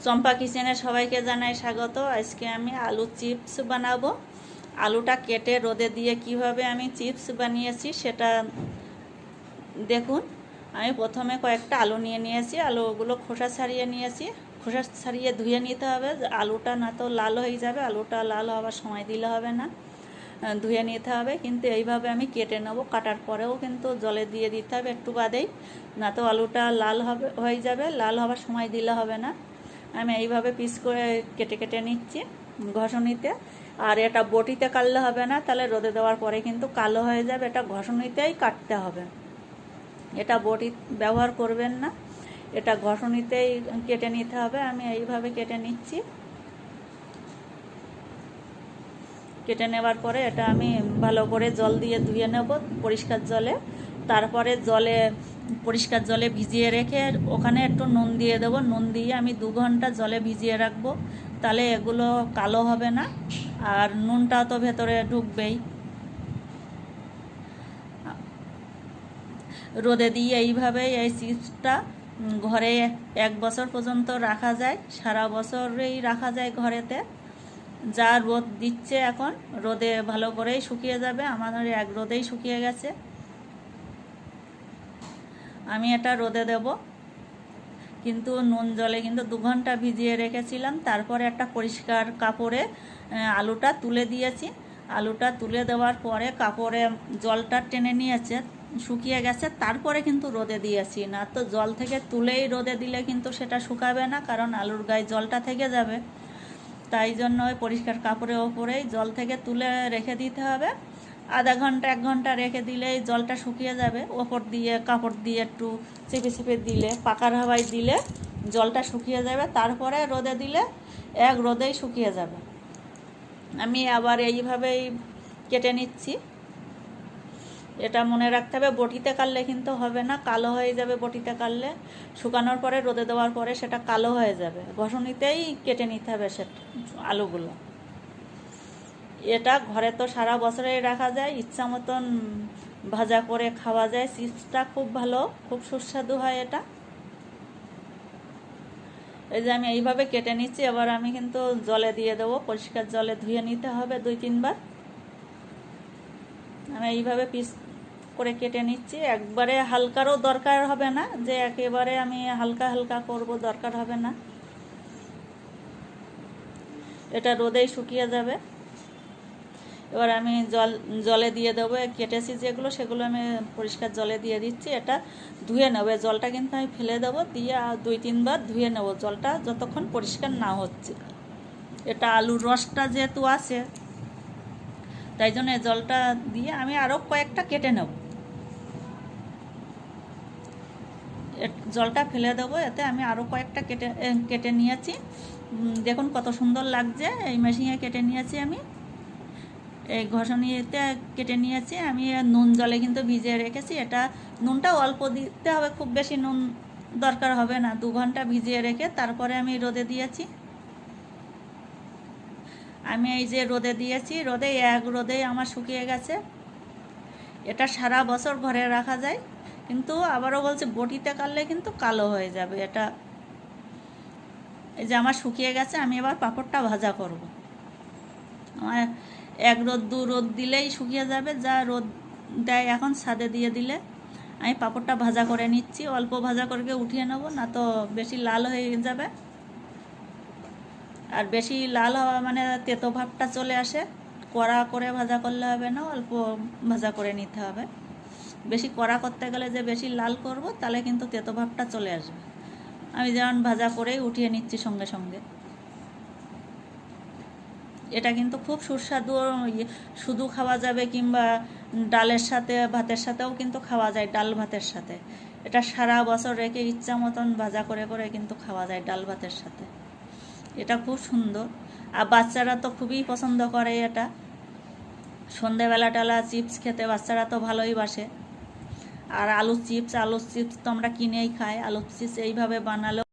চম্পা কিচেনে সবাইকে জানাই স্বাগত। আজকে আমি আলু চিপস বানাবো। আলুটা কেটে রোদে দিয়ে কিভাবে আমি চিপস বানিয়েছি সেটা দেখুন। আমি প্রথমে কয়েকটা আলু নিয়ে নিয়েছি, আলুগুলো খোসা ছাড়িয়ে নিয়েছি। খোসা ছাড়িয়ে ধুয়ে নিতে হবে, আলুটা না তো লাল হয়ে যাবে, আলুটা লাল হওয়ার সময় দিলে হবে না, ধুয়ে নিতে হবে। কিন্তু এইভাবে আমি কেটে নেবো, কাটার পরেও কিন্তু জলে দিয়ে দিতে হবে একটু বাদেই, না তো আলুটা লাল হয়ে যাবে, লাল হওয়ার সময় দিলে হবে না। আমি এইভাবে পিস করে কেটে কেটে নিচ্ছি ঘষণিতে। আর এটা বটিতে কাটলে হবে না, তাহলে রোদে দেওয়ার পরে কিন্তু কালো হয়ে যাবে। এটা ঘষণিতেই কাটতে হবে, এটা বটি ব্যবহার করবেন না, এটা ঘষণিতেই কেটে নিতে হবে। আমি এইভাবে কেটে নিচ্ছি। কেটে নেওয়ার পরে এটা আমি ভালো করে জল দিয়ে ধুয়ে নেব পরিষ্কার জলে। তারপরে পরিষ্কার জলে ভিজিয়ে রেখে ওখানে একটু নুন দিয়ে দেবো। নুন দিয়ে আমি 2 ঘন্টা জলে ভিজিয়ে রাখবো, তাহলে এগুলো কালো হবে না, আর নুনটা তো ভেতরে ঢুকবেই। রোদে দিয়ে এইভাবেই এই চিপসটা ঘরে 1 বছর পর্যন্ত রাখা যায়, সারা বছরেই রাখা যায় ঘরেতে। যা রোদ দিচ্ছে এখন, রোদে ভালো করেই শুকিয়ে যাবে। আমাদের এক রোদেই শুকিয়ে গেছে। আমি এটা রোদে দেব, কিন্তু নুন জলে কিন্তু 2 ঘন্টা ভিজিয়ে রেখেছিলাম। তারপরে একটা পরিষ্কার কাপড়ে আলুটা তুলে দিয়েছি। আলুটা তুলে দেওয়ার পরে কাপড়ে জলটা টেনে নিয়েছে, শুকিয়ে গেছে। তারপরে কিন্তু রোদে দিয়েছি, না তো জল থেকে তুলেই রোদে দিলে কিন্তু সেটা শুকাবে না, কারণ আলুর গায়ে জলটা থেকে যাবে। তাই জন্য ওই পরিষ্কার কাপড়ের ওপরেই জল থেকে তুলে রেখে দিতে হবে। আধা ঘন্টা 1 ঘন্টা রেখে দিলেই জলটা শুকিয়ে যাবে। ওপর দিয়ে কাপড় দিয়ে একটু চেপে চেপে দিলে, পাকার হাওয়ায় দিলে জলটা শুকিয়ে যাবে। তারপরে রোদে দিলে 1 রোদেই শুকিয়ে যাবে। আমি আবার এইভাবেই কেটে নিচ্ছি। এটা মনে রাখতে হবে, বটিতে কাটলে কিন্তু হবে না, কালো হয়ে যাবে বটিতে কাটলে। শুকানোর পরে রোদে দেওয়ার পরে সেটা কালো হয়ে যাবে। ঘষণিতেই কেটে নিতে হবে সেটা আলুগুলো। এটা ঘরে তো সারা বছরেই রাখা যায়, ইচ্ছা মতন ভাজা করে খাওয়া যায়। চিপসটা খুব ভালো, খুব সুস্বাদু হয় এটা। এই যে আমি এইভাবে কেটে নিচ্ছি। এবার আমি কিন্তু জলে দিয়ে দেবো, পরিষ্কার জলে ধুয়ে নিতে হবে 2-3 বার। আমি এইভাবে পিস করে কেটে নিচ্ছি। একবারে হালকারও দরকার হবে না, যে একেবারে আমি হালকা হালকা করব, দরকার হবে না। এটা রোদেই শুকিয়ে যাবে। এবার আমি জলে দিয়ে দেবো, কেটেছি যেগুলো সেগুলো আমি পরিষ্কার জলে দিয়ে দিচ্ছি। এটা ধুয়ে নেবো, জলটা কিন্তু আমি ফেলে দেবো, দিয়ে 2-3 বার ধুয়ে নেবো, জলটা যতক্ষণ পরিষ্কার না হচ্ছে। এটা আলুর রসটা যেহেতু আছে, তাই জন্য জলটা দিয়ে আমি আরও কয়েকটা কেটে নেব। জলটা ফেলে দেবো, এতে আমি আরও কয়েকটা কেটে নিয়েছি। দেখুন কত সুন্দর লাগছে। এই মেশিনে কেটে নিয়েছি আমি, এই ঘষণিতে কেটে নিয়েছি আমি। নুন জলে কিন্তু ভিজিয়ে রেখেছি। এটা নুনটা অল্প দিতে হবে, খুব বেশি নুন দরকার হবে না। 2 ঘন্টা ভিজিয়ে রেখে তারপরে আমি রোদে দিয়েছি। আমি এই যে রোদে দিয়েছি, রোদে 1 রোদেই আমার শুকিয়ে গেছে। এটা সারা বছর ঘরে রাখা যায়, কিন্তু আবারও বলছে বটিতে কাটলে কিন্তু কালো হয়ে যাবে এটা। এই যে আমার শুকিয়ে গেছে। আমি এবার পাঁপড়টা ভাজা করব। আমার 1 রোদ 2 রোদ দিলেই শুকিয়ে যাবে। যা রোদ দেয় এখন ছাদে দিয়ে দিলে। আমি পাঁপড়টা ভাজা করে নিচ্ছি, অল্প ভাজা করে উঠিয়ে নেব, না তো বেশি লাল হয়ে যাবে। আর বেশি লাল হওয়া মানে তেতো ভাবটা চলে আসে। কড়া করে ভাজা করলে হবে না, অল্প ভাজা করে নিতে হবে। বেশি কড়া করতে গেলে যে বেশি লাল করব, তাহলে কিন্তু তেতো ভাবটা চলে আসবে। আমি যেমন ভাজা করেই উঠিয়ে নিচ্ছি সঙ্গে সঙ্গে। এটা কিন্তু খুব সুস্বাদু, শুধু খাওয়া যাবে, কিংবা ডালের সাথে ভাতের সাথেও কিন্তু খাওয়া যায়, ডাল ভাতের সাথে। এটা সারা বছর রেখে ইচ্ছা মতন ভাজা করে করে কিন্তু খাওয়া যায় ডাল ভাতের সাথে। এটা খুব সুন্দর, আর বাচ্চারা তো খুবই পছন্দ করে এটা। সন্ধেবেলা টালা চিপস খেতে বাচ্চারা তো ভালোই বাসে। আর আলু চিপস তো আমরা কিনেই খাই। আলু চিপস এইভাবে বানালেও